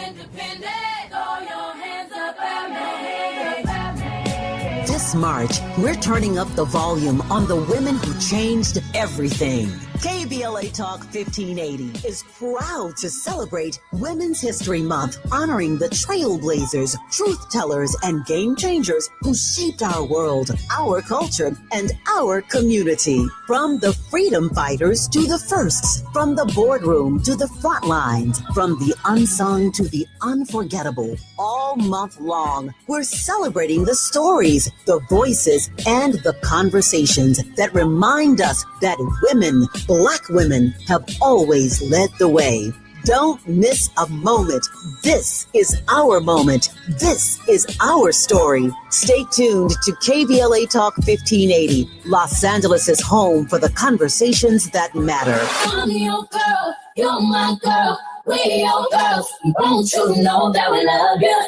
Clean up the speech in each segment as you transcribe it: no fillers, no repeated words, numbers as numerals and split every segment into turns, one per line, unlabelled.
independent. Throw your hands up at me.
This March, we're turning up the volume on the women who changed everything. KBLA Talk 1580 is proud to celebrate Women's History Month, honoring the trailblazers, truth tellers, and game changers who shaped our world, our culture, and our community. From the freedom fighters to the firsts, from the boardroom to the front lines, from the unsung to the unforgettable, all month long, we're celebrating the stories, the voices, and the conversations that remind us that women, Black women, have always led the way. Don't miss a moment. This is our moment. This is our story. Stay tuned to KBLA Talk 1580, Los Angeles' home for the conversations that matter.
I'm your girl, you're my girl, we your girls. Won't you know that we love you?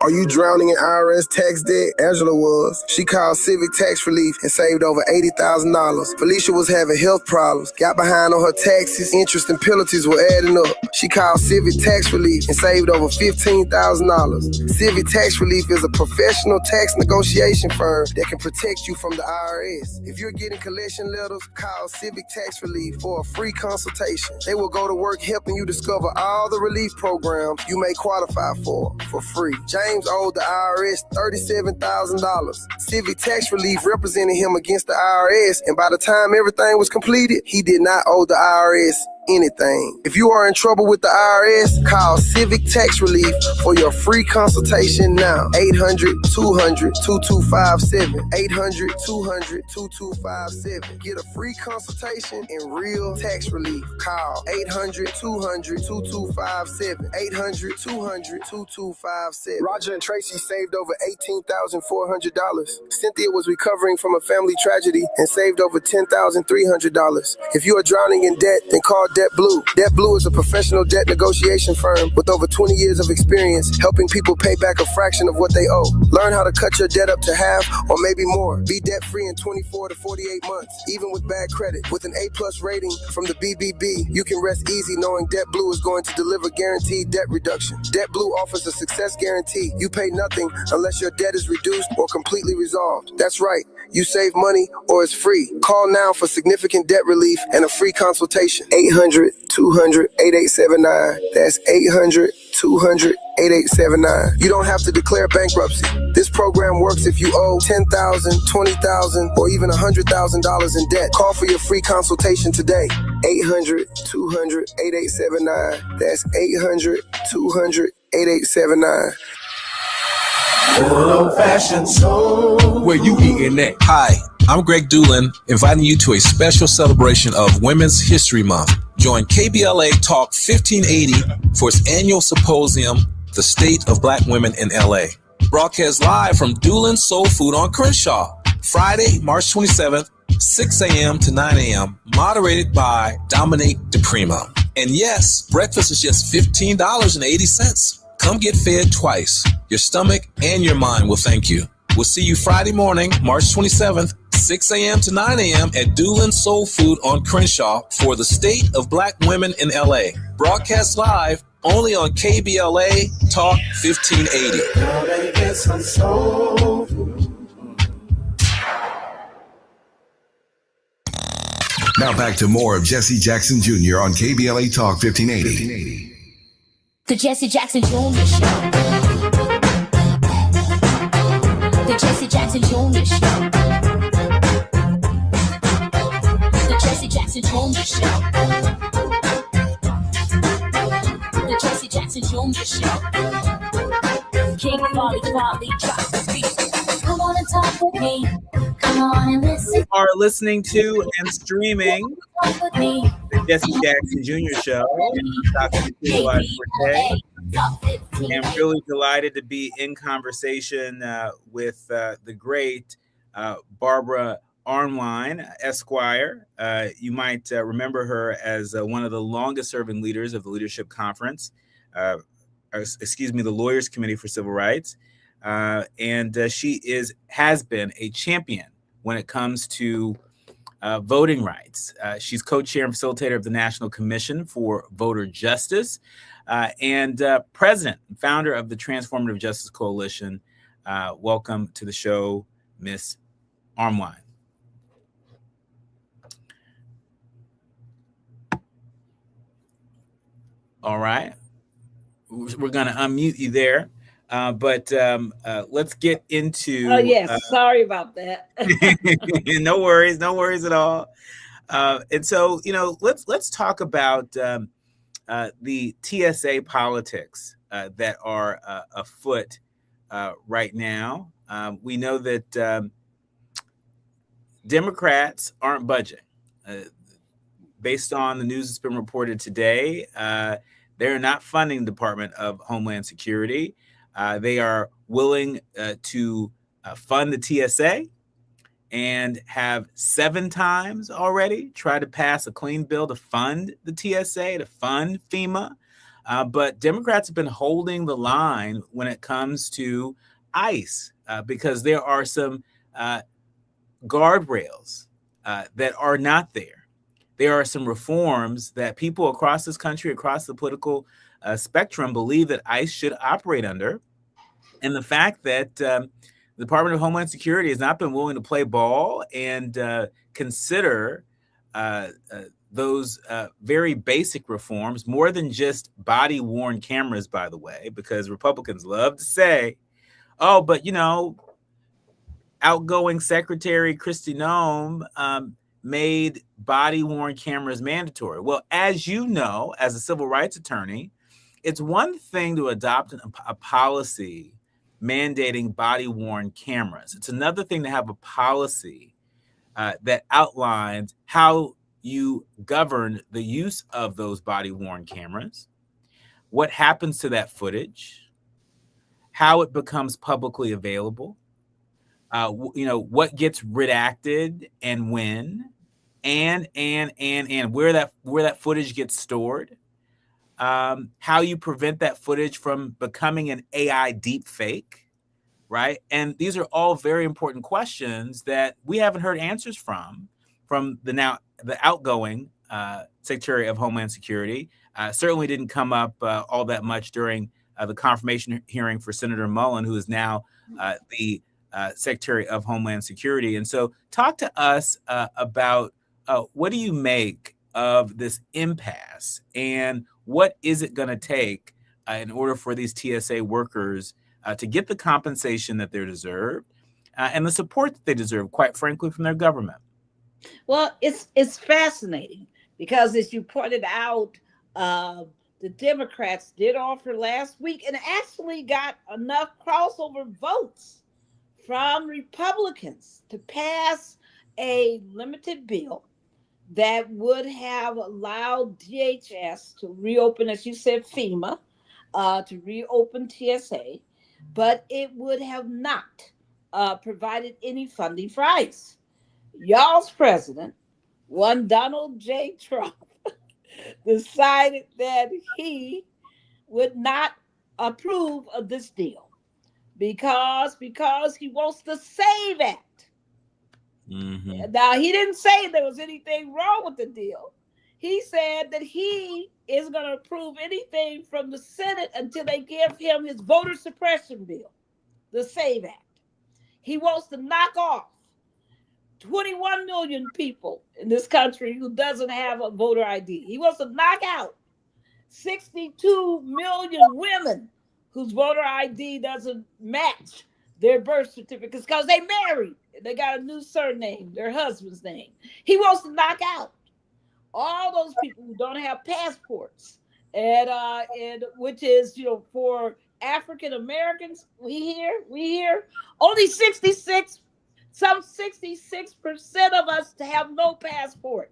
Are you drowning in IRS tax debt? Angela was. She called Civic Tax Relief and saved over $80,000. Felicia was having health problems, got behind on her taxes, interest and penalties were adding up. She called Civic Tax Relief and saved over $15,000. Civic Tax Relief is a professional tax negotiation firm that can protect you from the IRS. If you're getting collection letters, call Civic Tax Relief for a free consultation. They will go to work helping you discover all the relief programs you may qualify for free. James owed the IRS $37,000. Civic Tax Relief represented him against the IRS, and by the time everything was completed, he did not owe the IRS anything. If you are in trouble with the IRS, call Civic Tax Relief for your free consultation now. 800-200-2257. 800-200-2257. Get a free consultation and real tax relief. Call 800-200-2257. 800-200-2257. Roger and Tracy saved over $18,400. Cynthia was recovering from a family tragedy and saved over $10,300. If you are drowning in debt, then call Debt Blue. Debt Blue is a professional debt negotiation firm with over 20 years of experience helping people pay back a fraction of what they owe. Learn how to cut your debt up to half or maybe more. Be debt-free in 24 to 48 months, even with bad credit. With an A+ rating from the BBB, you can rest easy knowing Debt Blue is going to deliver guaranteed debt reduction. Debt Blue offers a success guarantee. You pay nothing unless your debt is reduced or completely resolved. That's right. You save money or it's free. Call now for significant debt relief and a free consultation. 800-200-8879. That's 800-200-8879. You don't have to declare bankruptcy. This program works if you owe $10,000, $20,000, or even $100,000 in debt. Call for your free consultation today. 800-200-8879. That's 800-200-8879.
Old-fashioned soul. Where you eating at?
Hi, I'm Greg Doolin, inviting you to a special celebration of Women's History Month. Join KBLA Talk 1580 for its annual symposium, The State of Black Women in LA. Broadcast live from Doolin's Soul Food on Crenshaw, Friday, March 27th, 6 a.m. to 9 a.m., moderated by Dominique DePrimo. And yes, breakfast is just $15.80. Come get fed twice. Your stomach and your mind will thank you. We'll see you Friday morning, March 27th, 6 a.m. to 9 a.m. at Doolin's Soul Food on Crenshaw for the State of Black Women in LA. Broadcast live only on KBLA Talk 1580.
Now back to more of Jesse Jackson Jr. on KBLA Talk 1580.
The Jesse Jackson Jr. Show. The Jesse Jackson Jr. Show. The Jesse Jackson Jr. Show. The Jesse Jackson Jr. Show. King Volley, drop the beat. Come on and talk with me. Come on and listen.
You are listening to and streaming the Jesse Jackson Jr. Show. Dr. Forte. I'm really delighted to be in conversation with the great Barbara Arnwine, Esquire. You might remember her as one of the longest-serving leaders of the Leadership Conference, the Lawyers Committee for Civil Rights, and she has been a champion when it comes to voting rights. She's co-chair and facilitator of the National Commission for Voter Justice. and president and founder of the Transformative Justice Coalition. Welcome to the show, Miss Armwine. All right. We're going to unmute you there. But let's get into.
Oh, yes. Sorry about that.
No worries at all. And so, let's talk about the TSA politics that are afoot right now. We know that Democrats aren't budging. Based on the news that's been reported today, they're not funding the Department of Homeland Security. They are willing to fund the TSA and have 7 times already tried to pass a clean bill to fund the TSA, to fund FEMA. But Democrats have been holding the line when it comes to ICE because there are some guardrails that are not there. There are some reforms that people across this country, across the political spectrum, believe that ICE should operate under. And the fact that the Department of Homeland Security has not been willing to play ball and consider those very basic reforms, more than just body-worn cameras, by the way, because Republicans love to say, oh, but, outgoing Secretary Kristi Noem made body-worn cameras mandatory. Well, as you know, as a civil rights attorney, it's one thing to adopt a policy mandating body-worn cameras. It's another thing to have a policy that outlines how you govern the use of those body-worn cameras, what happens to that footage, how it becomes publicly available, what gets redacted and when, and where that footage gets stored, how you prevent that footage from becoming an AI deep fake, right? And these are all very important questions that we haven't heard answers from the outgoing Secretary of Homeland Security. Certainly didn't come up all that much during the confirmation hearing for Senator Mullen, who is now the Secretary of Homeland Security. And so talk to us about what do you make of this impasse, and what is it going to take in order for these TSA workers to get the compensation that they deserve and the support that they deserve, quite frankly, from their government?
Well, it's fascinating because, as you pointed out, the Democrats did offer last week and actually got enough crossover votes from Republicans to pass a limited bill that would have allowed DHS to reopen, as you said, FEMA, to reopen TSA, but it would have not provided any funding for ICE. Y'all's president, one Donald J. Trump, decided that he would not approve of this deal because he wants the SAVE Act. Mm-hmm. Now, he didn't say there was anything wrong with the deal. He said that he is going to approve anything from the Senate until they give him his voter suppression bill, the SAVE Act. He wants to knock off 21 million people in this country who doesn't have a voter ID. He wants to knock out 62 million women whose voter ID doesn't match their birth certificates because they married. They got a new surname, their husband's name. He wants to knock out all those people who don't have passports, and which is, for African Americans, we hear only 66% of us to have no passport.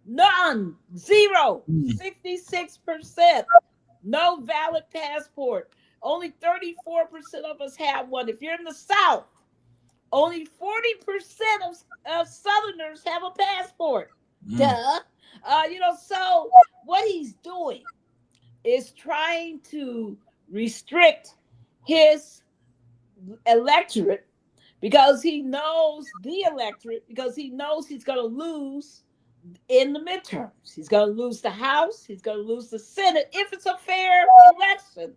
None, zero, 66%, no valid passport. Only 34% of us have one. If you're in the South, only 40% of Southerners have a passport. Duh. So what he's doing is trying to restrict his electorate because he knows he's going to lose in the midterms. He's going to lose the House. He's going to lose the Senate if it's a fair election.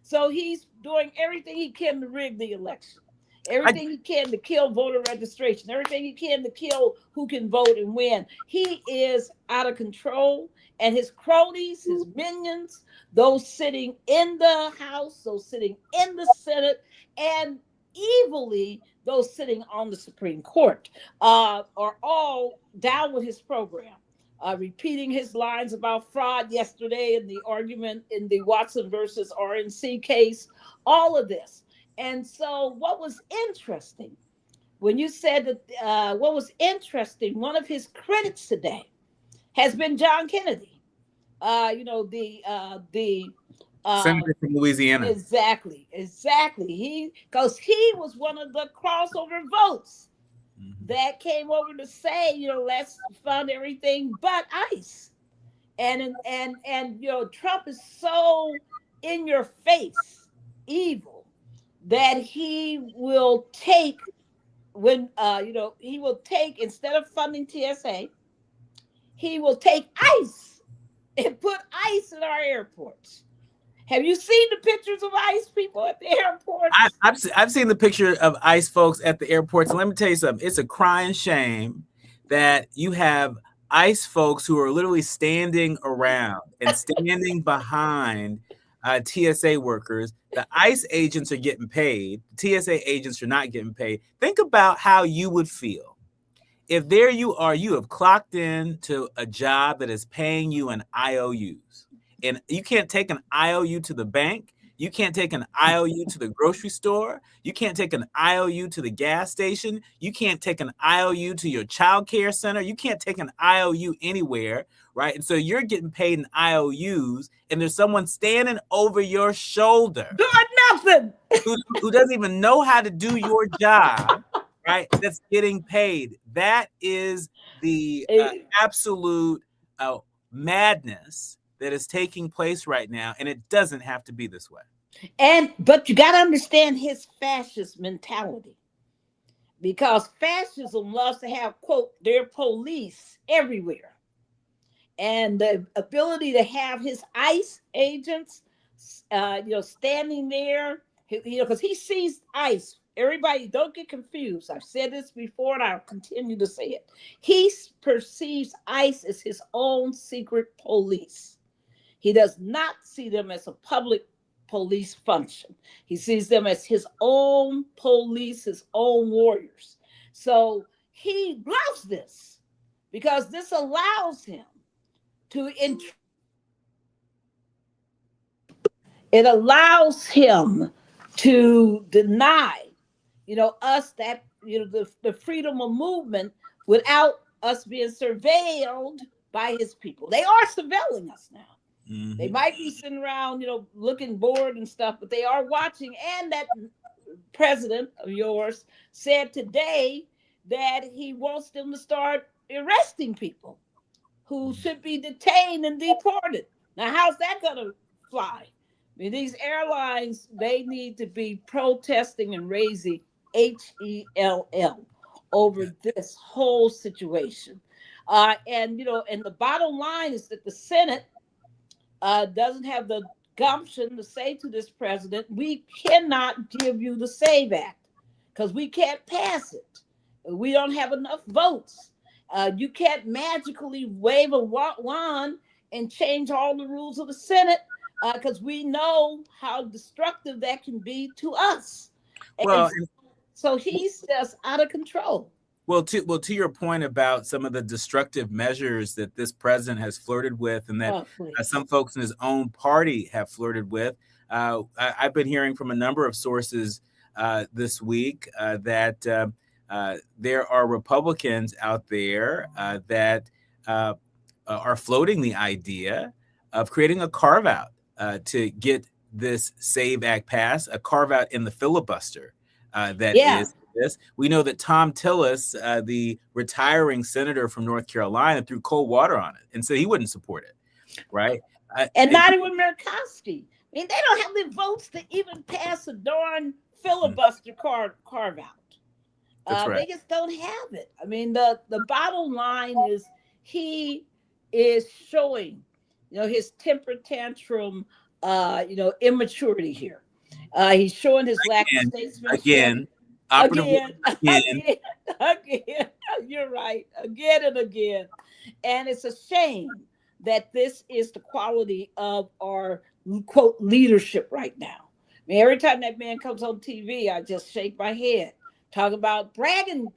So he's doing everything he can to rig the election, everything he can to kill voter registration, everything he can to kill who can vote and win. He is out of control. And his cronies, his minions, those sitting in the House, those sitting in the Senate, and evilly those sitting on the Supreme Court are all down with his program. Repeating his lines about fraud yesterday in the argument in the Watson versus RNC case, all of this. And so what was interesting, when you said that, what was interesting, one of his critics today has been John Kennedy, the
Senator from Louisiana.
Exactly. Because he was one of the crossover votes that came over to say, let's fund everything but ICE. And Trump is so in your face, evil, that he will take instead of funding TSA, he will take ICE and put ICE in our airports. Have you seen the pictures of ICE people at the airports?
I've seen the picture of ICE folks at the airports. And let me tell you something. It's a crying shame that you have ICE folks who are literally standing around and standing behind TSA workers. The ICE agents are getting paid. The TSA agents are not getting paid. Think about how you would feel if there you are, you have clocked in to a job that is paying you in IOUs, and you can't take an IOU to the bank. You can't take an IOU to the grocery store. You can't take an IOU to the gas station. You can't take an IOU to your child care center. You can't take an IOU anywhere, right? And so you're getting paid in IOUs, and there's someone standing over your shoulder
doing nothing,
who doesn't even know how to do your job, right? That's getting paid. That is the absolute madness that is taking place right now, and it doesn't have to be this way.
But you got to understand his fascist mentality, because fascism loves to have, quote, their police everywhere, and the ability to have his ICE agents, standing there, because he sees ICE. Everybody, don't get confused. I've said this before, and I'll continue to say it. He perceives ICE as his own secret police. He does not see them as a public police function. He sees them as his own police, his own warriors. So he loves this because this allows him to deny, us that, the freedom of movement without us being surveilled by his people. They are surveilling us now. Mm-hmm. They might be sitting around, looking bored and stuff, but they are watching. And that president of yours said today that he wants them to start arresting people who should be detained and deported. Now, how's that going to fly? I mean, these airlines, they need to be protesting and raising HELL over this whole situation. And the bottom line is that the Senate doesn't have the gumption to say to this president, we cannot give you the SAVE Act because we can't pass it. We don't have enough votes. You can't magically wave a wand and change all the rules of the Senate because we know how destructive that can be to us. Well, so he's just out of control.
Well, to your point about some of the destructive measures that this president has flirted with, and that some folks in his own party have flirted with, I've been hearing from a number of sources this week that there are Republicans out there that are floating the idea of creating a carve-out to get this SAVE Act passed, a carve-out in the filibuster is this. We know that Tom Tillis, the retiring senator from North Carolina, threw cold water on it, and so he wouldn't support it, right?
And not even Murkowski. I mean, they don't have the votes to even pass a darn filibuster carve-out. Right. They just don't have it. I mean, the bottom line is he is showing, his temper tantrum, immaturity here. He's showing his lack of statesmanship.
Again.
You're right. Again and again. And it's a shame that this is the quality of our, quote, leadership right now. I mean, every time that man comes on TV, I just shake my head. Talk about bragging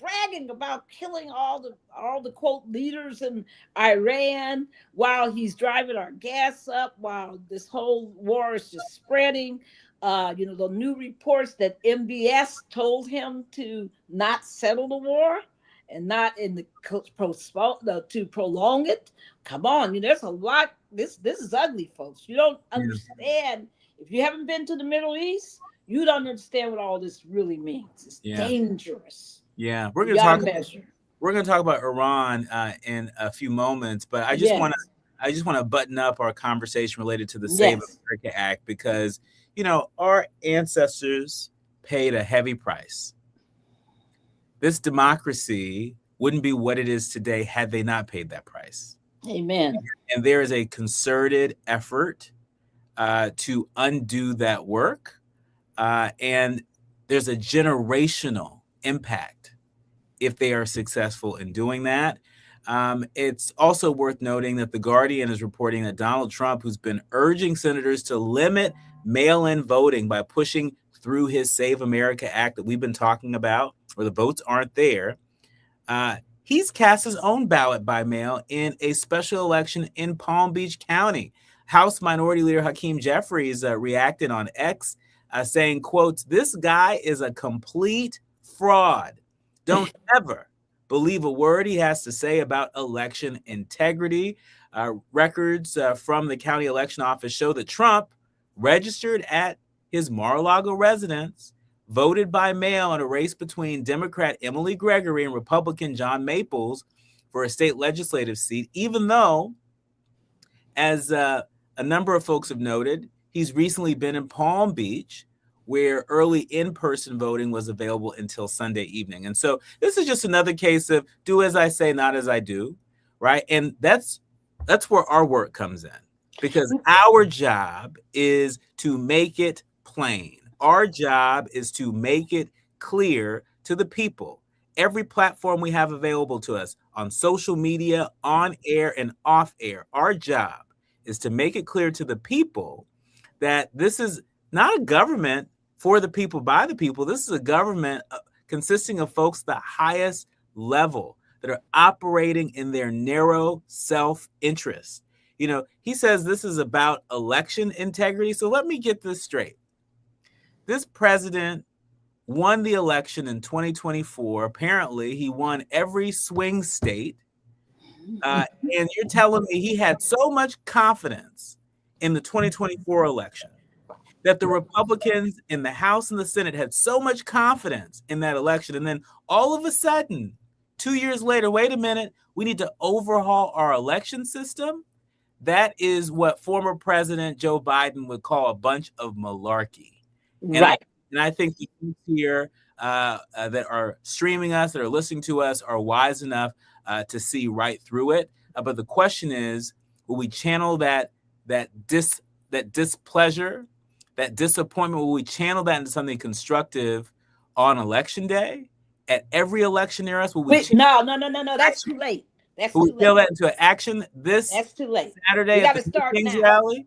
about killing all the quote leaders in Iran while he's driving our gas up, while this whole war is just spreading. The new reports that MBS told him to not settle the war and not to prolong it. Come on, there's a lot. This is ugly, folks. You don't understand. If you haven't been to the Middle East, you don't understand what all this really means. It's dangerous.
Yeah, we're gonna talk about Iran in a few moments, but I just want to button up our conversation related to the Save America Act, because our ancestors paid a heavy price. This democracy wouldn't be what it is today had they not paid that price.
Amen.
And there is a concerted effort to undo that work. And there's a generational impact if they are successful in doing that. It's also worth noting that The Guardian is reporting that Donald Trump, who's been urging senators to limit mail-in voting by pushing through his Save America Act that we've been talking about, where the votes aren't there, he's cast his own ballot by mail in a special election in Palm Beach County. House Minority Leader Hakeem Jeffries reacted on X, saying, quotes, "This guy is a complete fraud. Don't ever believe a word he has to say about election integrity." Records from the county election office show that Trump registered at his Mar-a-Lago residence, voted by mail in a race between Democrat Emily Gregory and Republican John Maples for a state legislative seat, even though, as a number of folks have noted, he's recently been in Palm Beach, where early in-person voting was available until Sunday evening. And so this is just another case of do as I say, not as I do, right? And that's where our work comes in, because our job is to make it plain. Our job is to make it clear to the people. Every platform we have available to us on social media, on air and off air, our job is to make it clear to the people that this is not a government for the people, by the people. This is a government consisting of folks at the highest level that are operating in their narrow self-interest. He says this is about election integrity. So let me get this straight. This president won the election in 2024. Apparently, he won every swing state. And you're telling me he had so much confidence in the 2024 election that the Republicans in the House and the Senate had so much confidence in that election. And then all of a sudden, 2 years later, wait a minute, we need to overhaul our election system. That is what former President Joe Biden would call a bunch of malarkey.
Right.
And I think the youth here that are streaming us, that are listening to us, are wise enough to see right through it. But the question is, will we channel that displeasure, that disappointment? Will we channel that into something constructive on election day? At every election near us? Will we
no. That's too late.
Will we channel that into action
That's too late.
Saturday at the
start
Kings
now.
Rally?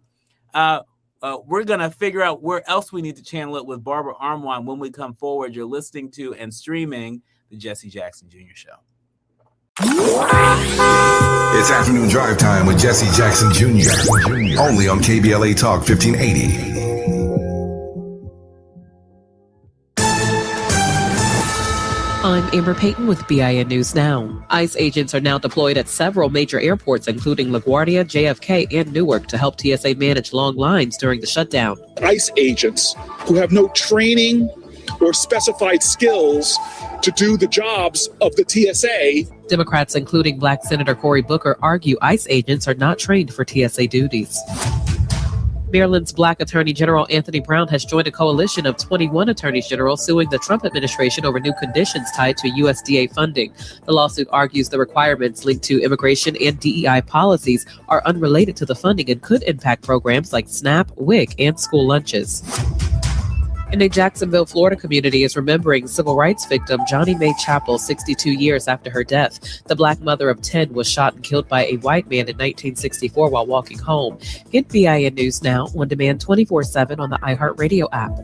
We're going to figure out where else we need to channel it with Barbara Armwan when we come forward. You're listening to and streaming the Jesse Jackson Jr. Show.
It's afternoon drive time with Jesse Jackson Jr. Only on KBLA Talk 1580.
I'm Amber Payton with BIN News Now. ICE agents are now deployed at several major airports, including LaGuardia, JFK, and Newark, to help TSA manage long lines during the shutdown.
ICE agents who have no training or specified skills to do the jobs of the TSA.
Democrats, including Black Senator Cory Booker, argue ICE agents are not trained for TSA duties. Maryland's Black Attorney General Anthony Brown has joined a coalition of 21 attorneys general suing the Trump administration over new conditions tied to USDA funding. The lawsuit argues the requirements linked to immigration and DEI policies are unrelated to the funding and could impact programs like SNAP, WIC, and school lunches. And a Jacksonville, Florida community is remembering civil rights victim Johnny Mae Chappell 62 years after her death. The black mother of 10 was shot and killed by a white man in 1964 while walking home. Get BIN News Now on demand 24/7 on the iHeartRadio app.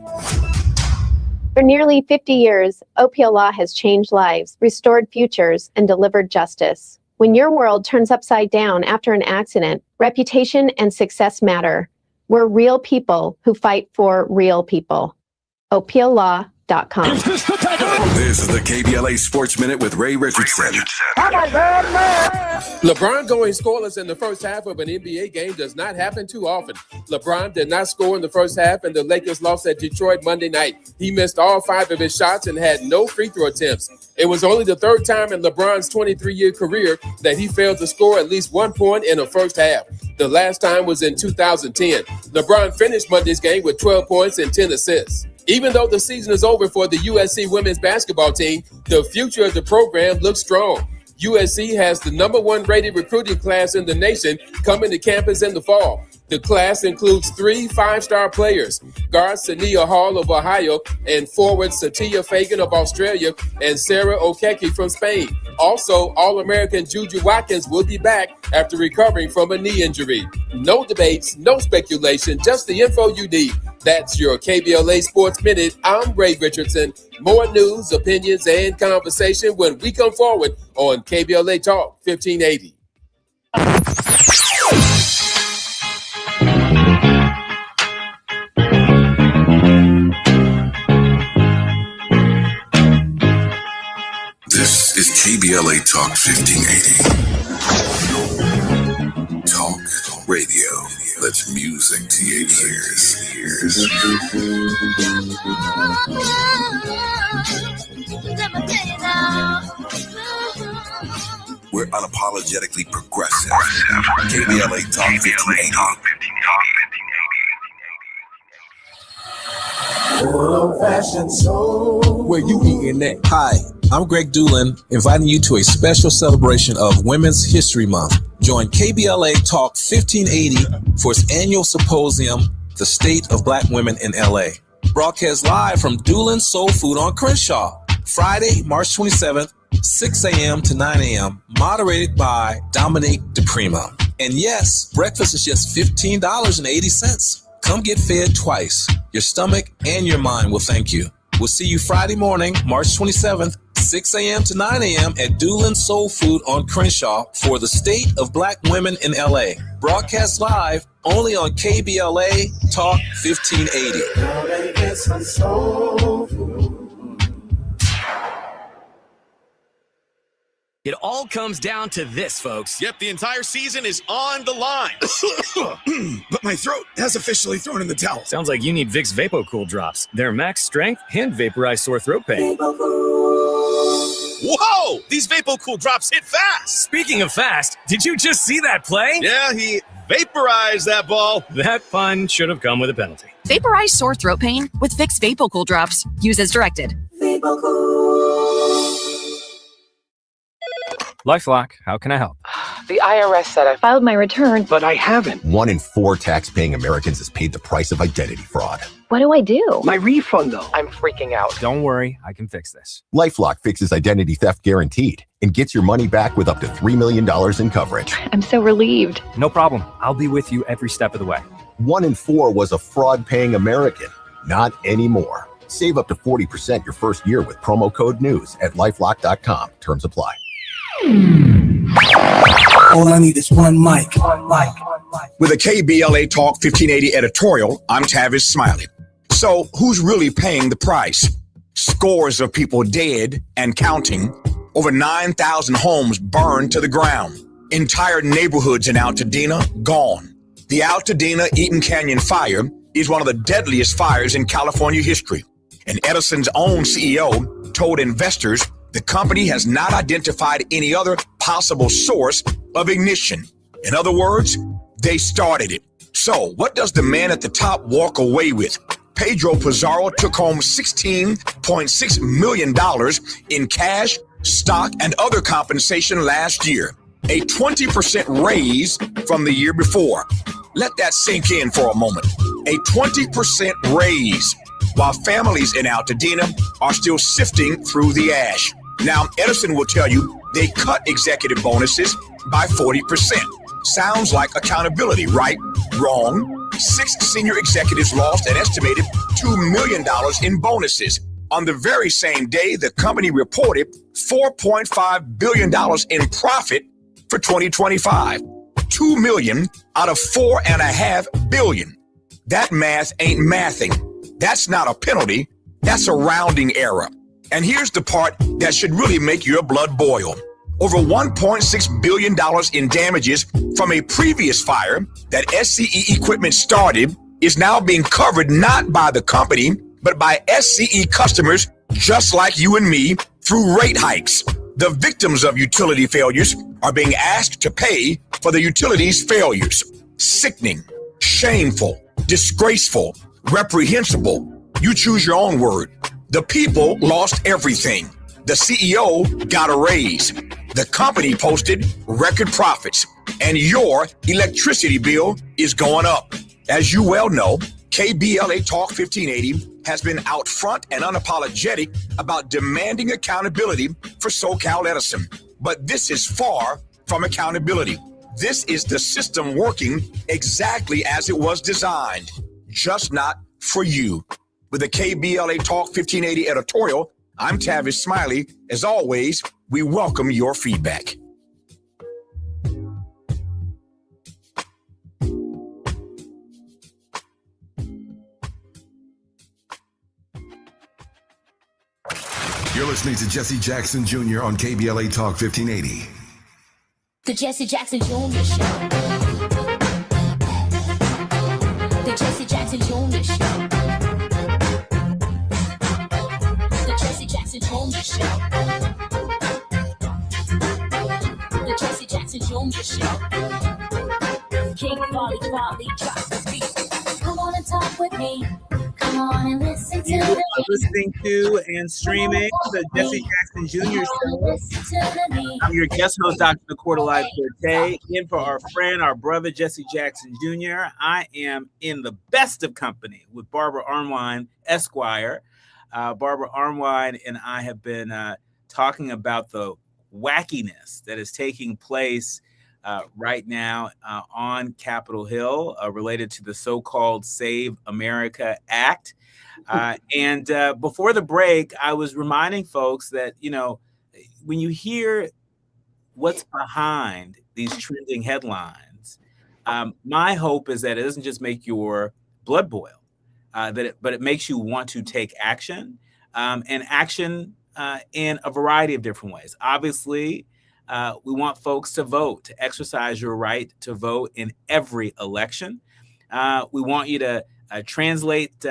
For nearly 50 years, OPLA has changed lives, restored futures, and delivered justice. When your world turns upside down after an accident, reputation and success matter. We're real people who fight for real people. OPLA.com.
This is the KBLA Sports Minute with Ray Richardson.
LeBron going scoreless in the first half of an NBA game does not happen too often. LeBron did not score in the first half, and the Lakers lost at Detroit Monday night. He missed all 5 of his shots and had no free throw attempts. It was only the 3rd time in LeBron's 23-year career that he failed to score at least 1 point in the first half. The last time was in 2010. LeBron finished Monday's game with 12 points and 10 assists. Even though the season is over for the USC women's basketball team, the future of the program looks strong. USC has the #1 rated recruiting class in the nation coming to campus in the fall. The class includes 3 5-star players, guard Sania Hall of Ohio and forward Satia Fagan of Australia and Sarah Okeke from Spain. Also, All-American Juju Watkins will be back after recovering from a knee injury. No debates, no speculation, just the info you need. That's your KBLA Sports Minute. I'm Ray Richardson. More news, opinions, and conversation when we come forward on KBLA Talk 1580.
This is KBLA Talk 1580. Talk radio. That's music to your ears. We're unapologetically progressive. KBLA Talk 1580.
Where you eating that?
Hi, I'm Greg Doolin, inviting you to a special celebration of Women's History Month. Join KBLA Talk 1580 for its annual symposium, The State of Black Women in LA. Broadcast live from Doolin's Soul Food on Crenshaw, Friday, March 27th, 6 a.m. to 9 a.m., moderated by Dominique DePrimo. And yes, breakfast is just $15.80. Come get fed twice. Your stomach and your mind will thank you. We'll see you Friday morning, March 27th, 6 a.m. to 9 a.m. at Doolin's Soul Food on Crenshaw for the State of Black Women in LA. Broadcast live only on KBLA Talk 1580.
It all comes down to this, folks. Yep, the entire season is on the line.
But my throat has officially thrown in the towel.
Sounds like you need Vicks VapoCool drops. They're max strength and vaporize sore throat pain.
Whoa! These VapoCool drops hit fast.
Speaking of fast, did you just see that play?
Yeah, he vaporized that ball.
That pun should have come with a penalty.
Vaporize sore throat pain with Vicks VapoCool drops. Use as directed.
LifeLock, how can I help?
The IRS said I filed my return,
but I haven't.
1 in 4 tax-paying Americans has paid the price of identity fraud.
What do I do?
My refund, though.
I'm freaking out.
Don't worry, I can fix this.
LifeLock fixes identity theft guaranteed and gets your money back with up to $3 million in coverage.
I'm so relieved.
No problem. I'll be with you every step of the way.
1 in 4 was a fraud-paying American. Not anymore. Save up to 40% your first year with promo code NEWS at LifeLock.com. Terms apply.
All I need is one mic.
With a KBLA Talk 1580 editorial, I'm Tavis Smiley. So who's really paying the price? Scores of people dead and counting. Over 9,000 homes burned to the ground. Entire neighborhoods in Altadena gone. The Altadena Eaton Canyon fire is one of the deadliest fires in California history. And Edison's own CEO told investors the company has not identified any other possible source of ignition. In other words, they started it. So, what does the man at the top walk away with? Pedro Pizarro took home $16.6 million in cash, stock, and other compensation last year, a 20% raise from the year before. Let that sink in for a moment. A 20% raise, while families in Altadena are still sifting through the ash. Now, Edison will tell you they cut executive bonuses by 40%. Sounds like accountability, right? Wrong. 6 senior executives lost an estimated $2 million in bonuses. On the very same day, the company reported $4.5 billion in profit for 2025. $2 million out of $4.5 billion. That math ain't mathing. That's not a penalty. That's a rounding error. And here's the part that should really make your blood boil. Over $1.6 billion in damages from a previous fire that SCE equipment started is now being covered not by the company, but by SCE customers just like you and me through rate hikes. The victims of utility failures are being asked to pay for the utility's failures. Sickening, shameful, disgraceful, reprehensible. You choose your own word. The people lost everything. The CEO got a raise. The company posted record profits, and your electricity bill is going up. As you well know, KBLA Talk 1580 has been out front and unapologetic about demanding accountability for SoCal Edison. But this is far from accountability. This is the system working exactly as it was designed, just not for you. With the KBLA Talk 1580 editorial, I'm Tavis Smiley. As always, we welcome your feedback.
You're listening to Jesse Jackson Jr. on KBLA Talk 1580.
The Jesse Jackson Jr. Show. The Jesse Jackson Jr. Show. The Jesse Jackson Jr. Show. The Jesse Jackson Jr. Show. King Volley, drop the beat. Come on and talk with me. Come on and listen to
You
me.
are listening to and streaming the Jesse Jackson Jr. Show. I'm your guest host, Dr. Nicordelai Forte, in for our friend, our brother, Jesse Jackson Jr. I am in the best of company with Barbara Armwine, Esquire. Barbara Armwine and I have been talking about the wackiness that is taking place right now on Capitol Hill related to the so-called Save America Act. And before the break, I was reminding folks that, you know, when you hear what's behind these trending headlines, my hope is that it doesn't just make your blood boil, but it makes you want to take action, and action in a variety of different ways. Obviously, we want folks to vote, to exercise your right to vote in every election. We want you to translate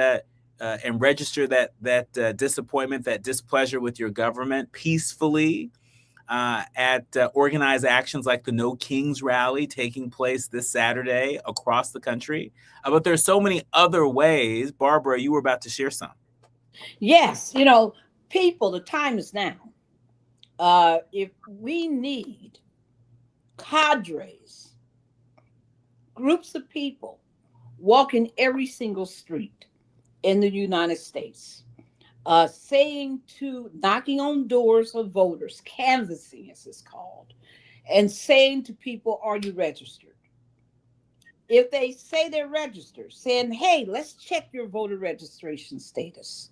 and register that disappointment, that displeasure with your government peacefully at organized actions like the No Kings rally taking place this Saturday across the country. But there's so many other ways. Barbara, you were about to share some.
Yes, you know, people, the time is now. If we need cadres, groups of people walking every single street in the United States, knocking on doors of voters, canvassing as it's called, and saying to people, are you registered? If they say they're registered, saying, hey, let's check your voter registration status,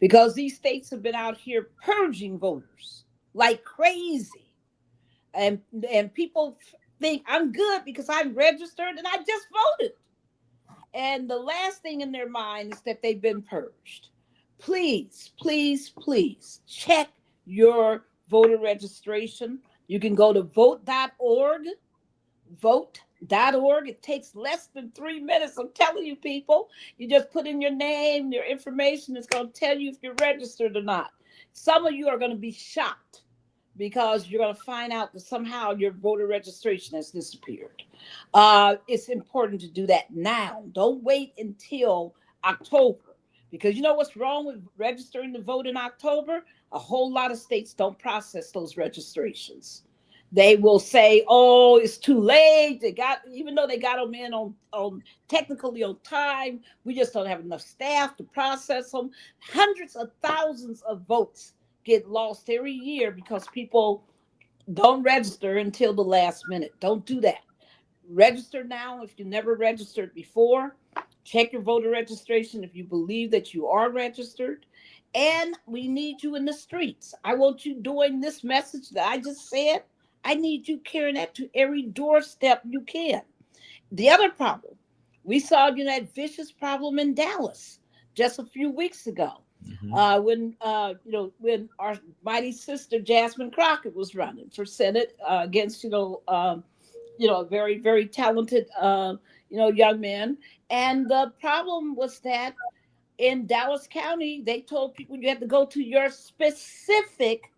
because these states have been out here purging voters like crazy. And people think I'm good because I'm registered and I just voted. And the last thing in their mind is that they've been purged. Please, please, please check your voter registration. You can go to vote.org, vote.org. It takes less than 3 minutes. I'm telling you, people, you just put in your name, your information. It's going to tell you if you're registered or not. Some of you are going to be shocked because you're going to find out that somehow your voter registration has disappeared. It's important to do that now. Don't wait until October, because you know what's wrong with registering to vote in October? A whole lot of states don't process those registrations. They will say, "Oh, it's too late. They got, even though they got them in on technically on time, we just don't have enough staff to process them." Hundreds of thousands of votes get lost every year because people don't register until the last minute. Don't do that. Register now if you never registered before. Check your voter registration if you believe that you are registered. And we need you in the streets. I want you doing this message that I just said. I need you carrying that to every doorstep you can. The other problem, we saw that vicious problem in Dallas just a few weeks ago. When our mighty sister Jasmine Crockett was running for Senate against a very, very talented young man. And the problem was that in Dallas County, they told people you had to go to your specific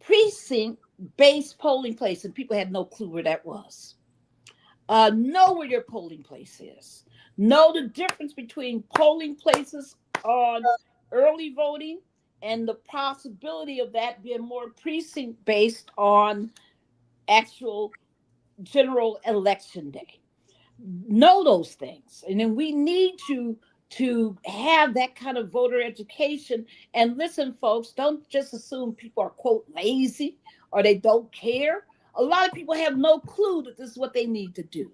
precinct-based polling place, and people had no clue where that was. Know where your polling place is. Know the difference between polling places on early voting and the possibility of that being more precinct-based on actual general election day. Know those things. And then we need to have that kind of voter education. And listen, folks, don't just assume people are, quote, lazy or they don't care. A lot of people have no clue that this is what they need to do.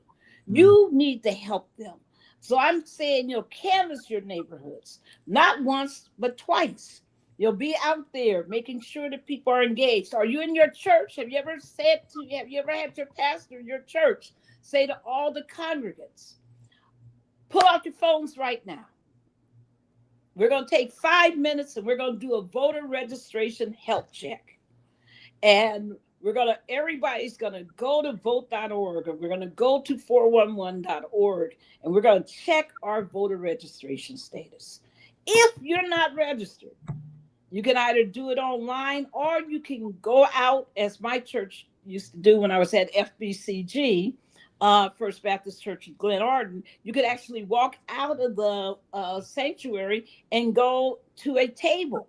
You need to help them. So I'm saying, canvass your neighborhoods, not once, but twice. You'll be out there making sure that people are engaged. Are you in your church? Have you ever had your pastor in your church say to all the congregants, pull out your phones right now. We're going to take 5 minutes and we're going to do a voter registration health check. And everybody's going to go to vote.org, or we're going to go to 411.org, and we're going to check our voter registration status. If you're not registered, you can either do it online or you can go out, as my church used to do when I was at FBCG, First Baptist Church in Glen Arden. You could actually walk out of the sanctuary and go to a table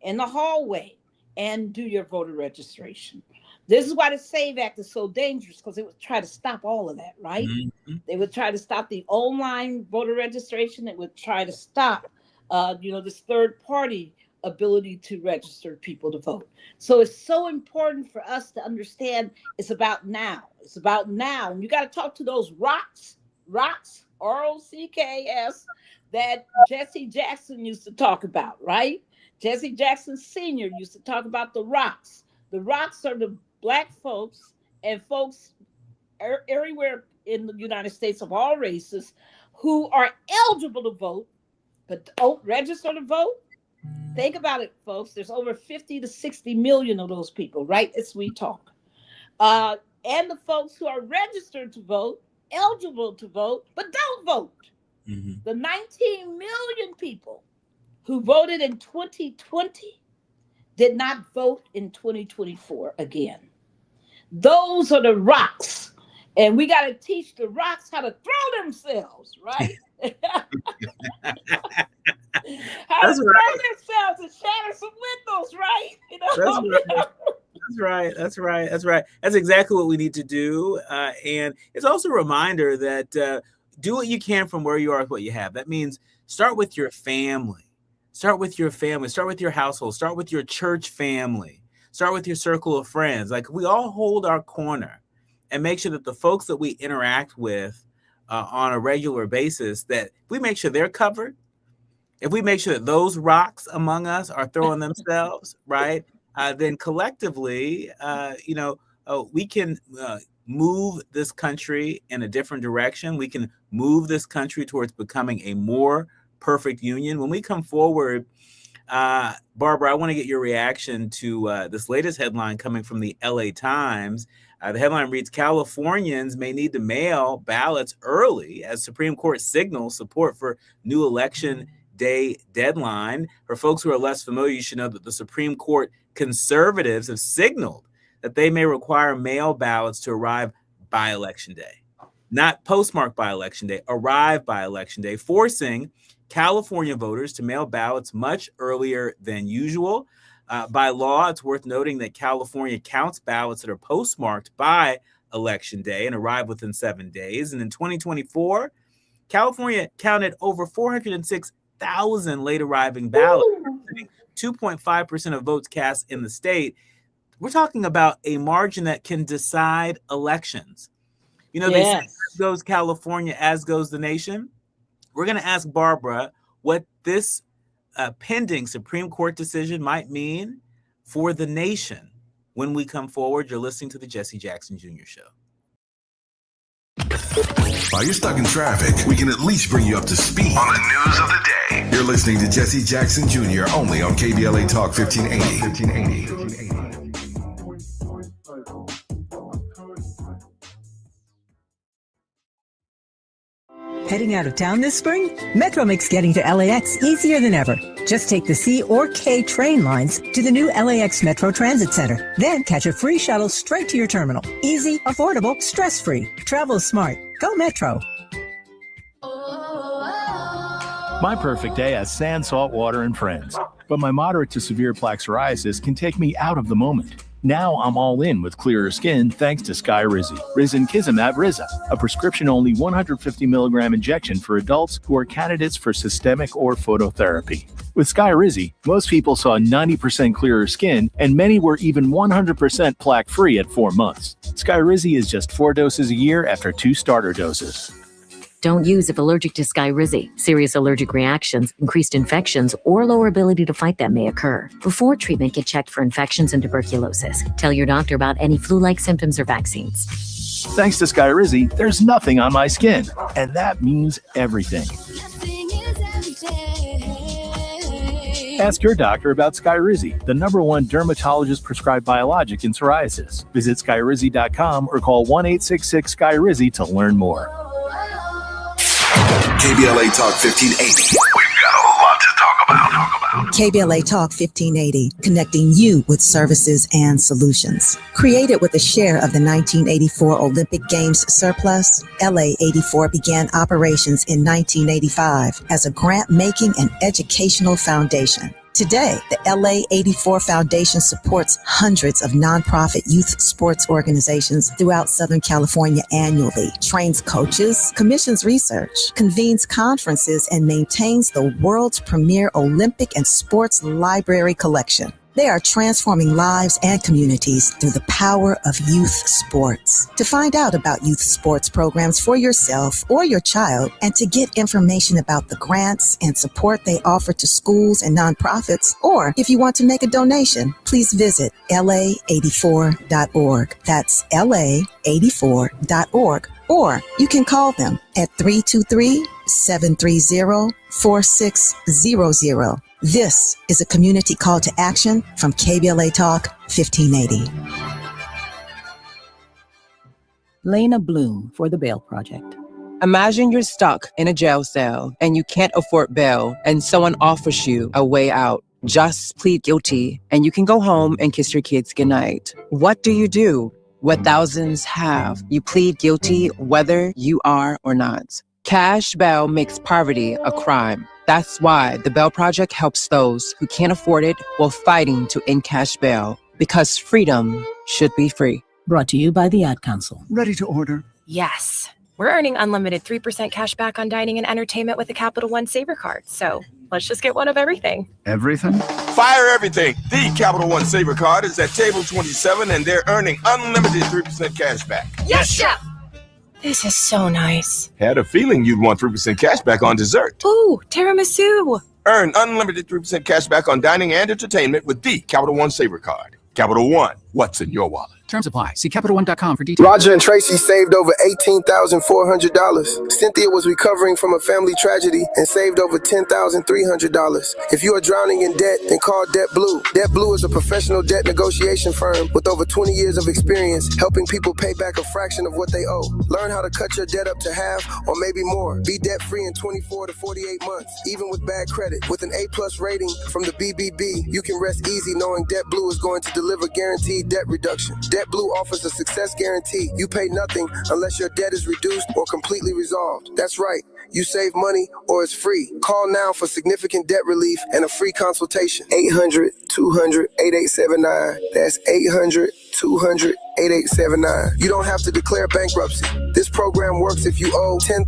in the hallway and do your voter registration. This is why the SAVE Act is so dangerous, because it would try to stop all of that, right? Mm-hmm. They would try to stop the online voter registration. It would try to stop, this third party ability to register people to vote. So it's so important for us to understand it's about now. It's about now. And you got to talk to those rocks, ROCKS, that Jesse Jackson used to talk about, right? Jesse Jackson Sr. used to talk about the rocks. The rocks are the Black folks and folks everywhere in the United States of all races who are eligible to vote, but don't register to vote. Think about it, folks. There's over 50 to 60 million of those people, right, as we talk. And the folks who are registered to vote, eligible to vote, but don't vote. Mm-hmm. The 19 million people who voted in 2020 did not vote in 2024 again. Those are the rocks. And we got to teach the rocks how to throw themselves, right? How to throw themselves and shatter some windows, right?
That's right. That's exactly what we need to do. And it's also a reminder that do what you can from where you are with what you have. That means start with your family. Start with your family. Start with your household. Start with your church family. Start with your circle of friends. Like, we all hold our corner and make sure that the folks that we interact with on a regular basis, that we make sure they're covered. If we make sure that those rocks among us are throwing themselves, right, then collectively, we can move this country in a different direction. We can move this country towards becoming a more perfect union. When we come forward, Barbara, I want to get your reaction to this latest headline coming from the LA Times. The headline reads, Californians may need to mail ballots early as Supreme Court signals support for new election day deadline. For folks who are less familiar, you should know that the Supreme Court conservatives have signaled that they may require mail ballots to arrive by Election Day. Not postmarked by Election Day, arrive by Election Day, forcing California voters to mail ballots much earlier than usual. By law, it's worth noting that California counts ballots that are postmarked by Election Day and arrive within 7 days. And in 2024, California counted over 406,000 late arriving ballots, 2.5% of votes cast in the state. We're talking about a margin that can decide elections. You know, they say as goes California, as goes the nation. We're going to ask Barbara what this pending Supreme Court decision might mean for the nation when we come forward. You're listening to the Jesse Jackson Jr. Show.
While you're stuck in traffic, we can at least bring you up to speed on the news of the day. You're listening to Jesse Jackson Jr. only on KBLA Talk 1580.
Heading out of town this spring? Metro makes getting to LAX easier than ever. Just take the C or K train lines to the new LAX Metro Transit Center. Then catch a free shuttle straight to your terminal. Easy, affordable, stress-free. Travel smart. Go Metro.
My perfect day has sand, salt water, and friends. But my moderate to severe plaque psoriasis can take me out of the moment. Now I'm all in with clearer skin thanks to Skyrizi. Risankizumab Riza, a prescription-only 150 milligram injection for adults who are candidates for systemic or phototherapy. With Skyrizi, most people saw 90% clearer skin, and many were even 100% plaque-free at 4 months. Skyrizi is just 4 doses a year after 2 starter doses.
Don't use if allergic to Skyrizi. Serious allergic reactions, increased infections, or lower ability to fight them may occur. Before treatment, get checked for infections and tuberculosis. Tell your doctor about any flu-like symptoms or vaccines.
Thanks to Skyrizi, there's nothing on my skin, and that means everything. Ask your doctor about Skyrizi, the #1 dermatologist-prescribed biologic in psoriasis. Visit Skyrizi.com or call 1-866-SKYRIZI to learn more.
KBLA Talk 1580. We've got a lot to talk about.
KBLA Talk 1580, connecting you with services and solutions. Created with a share of the 1984 Olympic Games surplus, LA 84 began operations in 1985 as a grant-making and educational foundation. Today, the LA 84 Foundation supports hundreds of nonprofit youth sports organizations throughout Southern California annually, trains coaches, commissions research, convenes conferences, and maintains the world's premier Olympic and sports library collection. They are transforming lives and communities through the power of youth sports. To find out about youth sports programs for yourself or your child, and to get information about the grants and support they offer to schools and nonprofits, or if you want to make a donation, please visit la84.org. That's la84.org. Or you can call them at 323-730-4600. This is a community call to action from KBLA Talk 1580.
Lena Bloom for the Bail Project. Imagine you're stuck in a jail cell and you can't afford bail and someone offers you a way out. Just plead guilty and you can go home and kiss your kids goodnight. What do? What thousands have. You plead guilty whether you are or not. Cash bail makes poverty a crime. That's why the Bail Project helps those who can't afford it while fighting to end cash bail, because freedom should be free. Brought to you by the Ad Council.
Ready to order?
Yes. We're earning unlimited 3% cash back on dining and entertainment with the Capital One Saver Card. So let's just get one of everything.
Everything?
Fire everything. The Capital One Saver Card is at table 27 and they're earning unlimited 3% cash back.
Yes, Chef! This is so nice.
Had a feeling you'd want 3% cash back on dessert.
Ooh, tiramisu.
Earn unlimited 3% cash back on dining and entertainment with the Capital One Saver Card. Capital One,
what's in your wallet.
Terms apply. See CapitalOne.com for details.
Roger and Tracy saved over $18,400. Cynthia was recovering from a family tragedy and saved over $10,300. If you are drowning in debt, then call Debt Blue. Debt Blue is a professional debt negotiation firm with over 20 years of experience helping people pay back a fraction of what they owe. Learn how to cut your debt up to half or maybe more. Be debt-free in 24 to 48 months, even with bad credit. With an A+ rating from the BBB, you can rest easy knowing Debt Blue is going to deliver guaranteed debt reduction. Debt Blue offers a success guarantee. You pay nothing unless your debt is reduced or completely resolved. That's right. You save money or it's free. Call now for significant debt relief and a free consultation. 800-200-8879. That's 800-200-8879. You don't have to declare bankruptcy. This program works if you owe $10,000,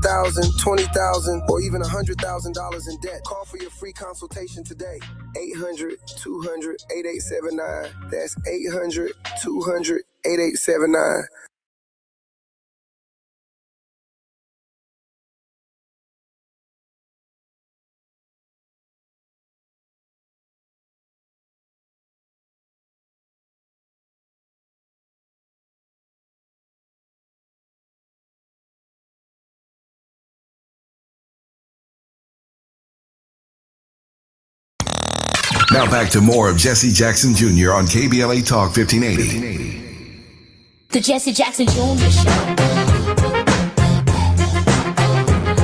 $20,000, or even $100,000 in debt. Call for your free consultation today. 800-200-8879. That's 800-200-8879.
Now back to more of Jesse Jackson Jr. on KBLA Talk 1580.
The Jesse Jackson Jr. Show.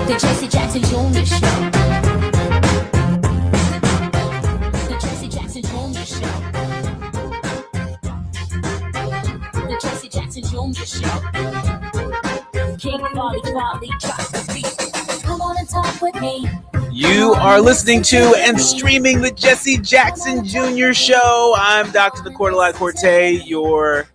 The Jesse Jackson Jr. Show. The Jesse Jackson Jr. Show. The Jesse Jackson Jr. Show. King Volley, drop the beat. Come on and talk with me.
You are listening to and streaming the Jesse Jackson Jr. Show. I'm Dr. Nicordelai Corte, your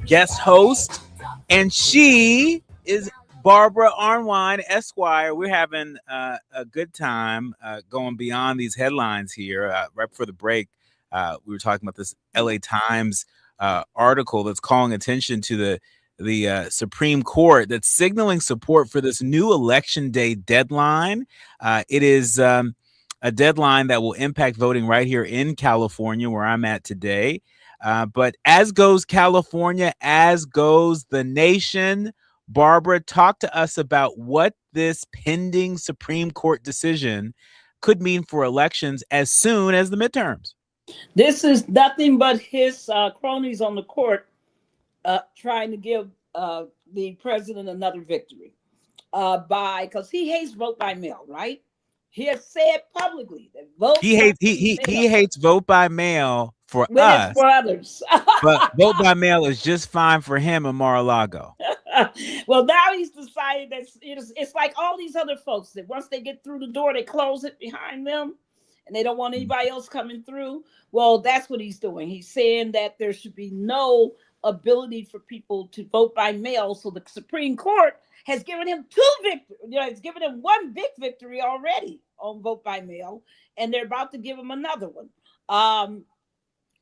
guest host, and she is Barbara Arnwine, Esquire. We're having a good time going beyond these headlines here. Right before the break, we were talking about this LA Times article that's calling attention to the Supreme Court that's signaling support for this new election day deadline. It is a deadline that will impact voting right here in California, where I'm at today. But as goes California, as goes the nation. Barbara, talk to us about what this pending Supreme Court decision could mean for elections as soon as the midterms.
This is nothing but his cronies on the court trying to give the president another victory because he hates vote by mail, right? He has said publicly that vote. He
hates vote by mail for us,
for others,
but vote by mail is just fine for him in Mar-a-Lago.
Well, now he's decided that it's like all these other folks that once they get through the door, they close it behind them, and they don't want anybody else coming through. Well, that's what he's doing. He's saying that there should be no ability for people to vote by mail. So the Supreme Court has given him two victories. It's given him one big victory already on vote by mail, and they're about to give him another one.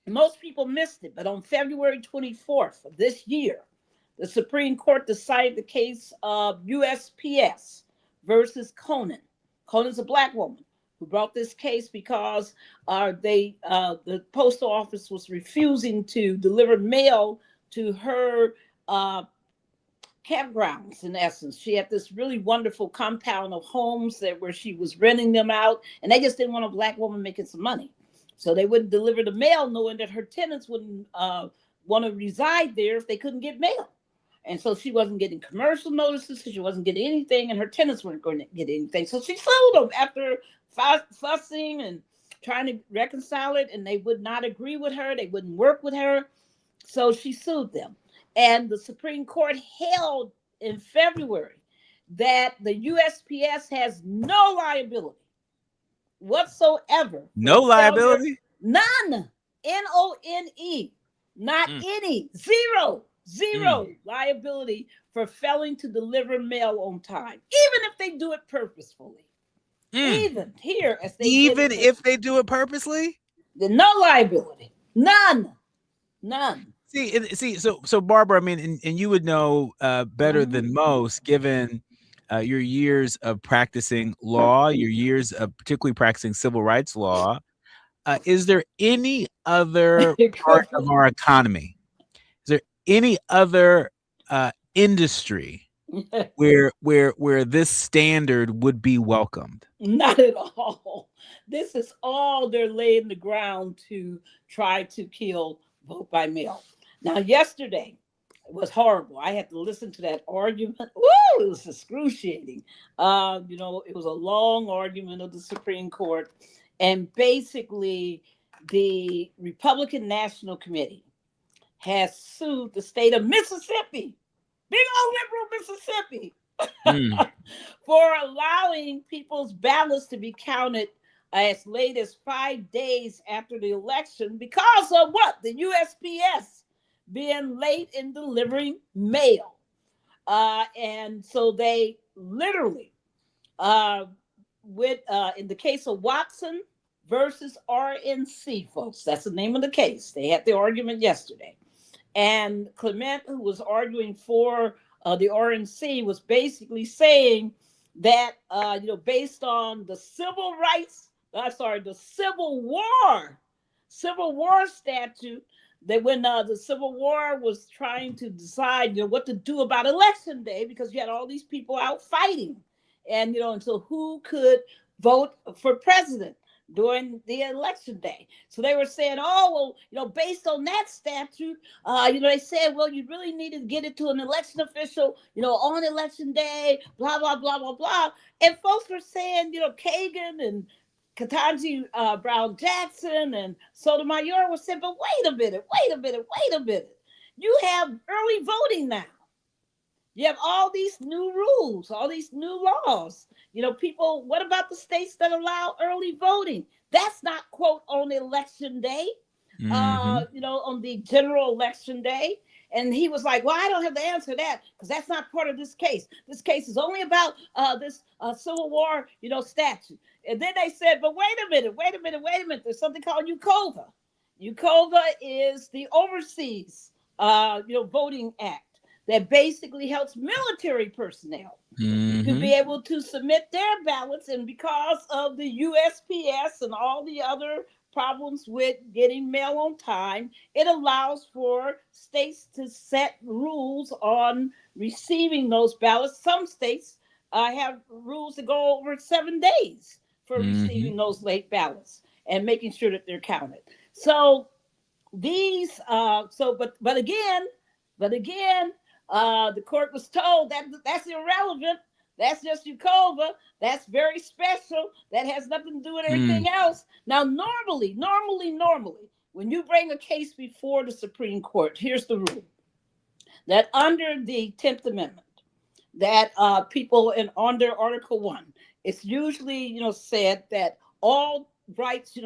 Most people missed it, but on February 24th of this year, the Supreme Court decided the case of USPS versus Conan. Conan's a Black woman who brought this case because the postal office was refusing to deliver mail to her campgrounds. In essence, she had this really wonderful compound of homes where she was renting them out, and they just didn't want a Black woman making some money, so they wouldn't deliver the mail, knowing that her tenants wouldn't want to reside there if they couldn't get mail. And so she wasn't getting commercial notices, so she wasn't getting anything, and her tenants weren't going to get anything. So she sold them after fussing and trying to reconcile it, and they would not agree with her. They wouldn't work with her. So she sued them. And the Supreme Court held in February that the USPS has no liability whatsoever.
No liability?
None. None. Not any. Zero liability for failing to deliver mail on time, even if they do it purposefully. Even here, as they
if they do it purposely,
no liability, none.
See, so Barbara, I mean, and you would know better than most, given your years of practicing law, your years of particularly practicing civil rights law. Is there any other part of our economy any other industry where this standard would be welcomed?
Not at all. This is all they're laying the ground to try to kill vote by mail. Now, yesterday was horrible. I had to listen to that argument. Woo, it was excruciating. It was a long argument of the Supreme Court. And basically, the Republican National Committee has sued the state of Mississippi, big old liberal Mississippi, for allowing people's ballots to be counted as late as 5 days after the election because of what? The USPS being late in delivering mail. And so they literally, in the case of Watson versus RNC, folks, that's the name of the case. They had the argument yesterday. And Clement, who was arguing for the RNC, was basically saying that, based on the Civil War statute, that when the Civil War was trying to decide, what to do about Election Day, because you had all these people out fighting, and so who could vote for president during the election day. So they were saying, based on that statute, they said, well, you really needed to get it to an election official, on election day, blah, blah, blah, blah, blah. And folks were saying, Kagan and Ketanji Brown Jackson and Sotomayor were saying, but wait a minute. You have early voting now. You have all these new rules, all these new laws. People, what about the states that allow early voting? That's not, quote, on election day, on the general election day. And he was like, well, I don't have to answer that because that's not part of this case. This case is only about this Civil War, statute. And then they said, but wait a minute. There's something called UCOVA. UCOVA is the Overseas, Voting Act that basically helps military personnel to be able to submit their ballots. And because of the USPS and all the other problems with getting mail on time, it allows for states to set rules on receiving those ballots. Some states have rules that go over 7 days for receiving those late ballots and making sure that they're counted. So these, but again, the court was told that that's irrelevant. That's just UCOVA. That's very special. That has nothing to do with everything else. Now, normally, when you bring a case before the Supreme Court, here's the rule: that under the 10th Amendment, that people under Article 1, it's usually said that all rights,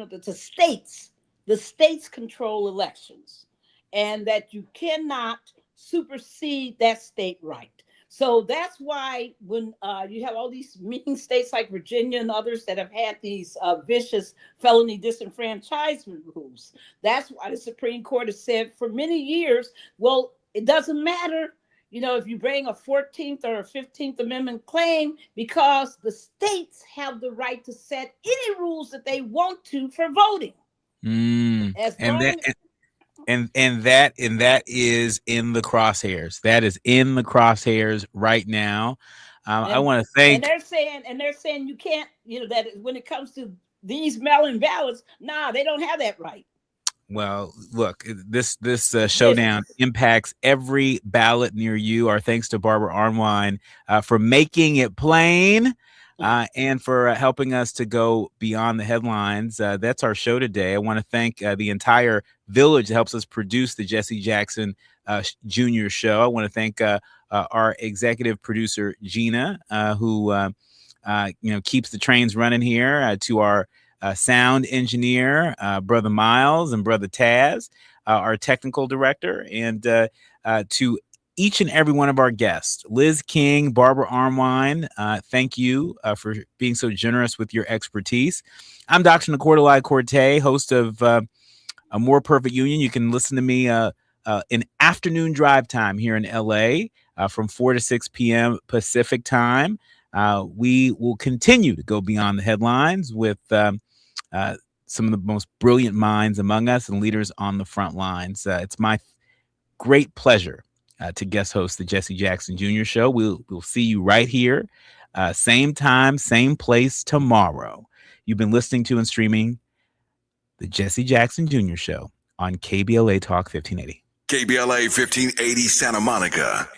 the states control elections, and that you cannot supersede that state right. So that's why when you have all these mean states like Virginia and others that have had these vicious felony disenfranchisement rules, that's why the Supreme Court has said for many years, well, it doesn't matter, if you bring a 14th or a 15th Amendment claim, because the states have the right to set any rules that they want to for voting.
And that is in the crosshairs. That is in the crosshairs right now. I want to thank.
And they're saying you can't. That when it comes to these mail-in ballots, they don't have that right.
Well, look, this showdown impacts every ballot near you. Our thanks to Barbara Arnwine for making it plain. And for helping us to go beyond the headlines. That's our show today. I want to thank the entire village that helps us produce the Jesse Jackson Jr. show. I want to thank our executive producer, Gina, who keeps the trains running here, to our sound engineer, Brother Miles and Brother Taz, our technical director, and to each and every one of our guests, Liz King, Barbara Arnwine, thank you for being so generous with your expertise. I'm Dr. Nicordelai Corte, host of A More Perfect Union. You can listen to me in afternoon drive time here in LA from 4 to 6 p.m. Pacific time. We will continue to go beyond the headlines with some of the most brilliant minds among us and leaders on the front lines. It's my great pleasure to guest host the Jesse Jackson Jr. Show. We'll see you right here, same time, same place tomorrow. You've been listening to and streaming the Jesse Jackson Jr. Show on KBLA Talk 1580.
KBLA 1580 Santa Monica.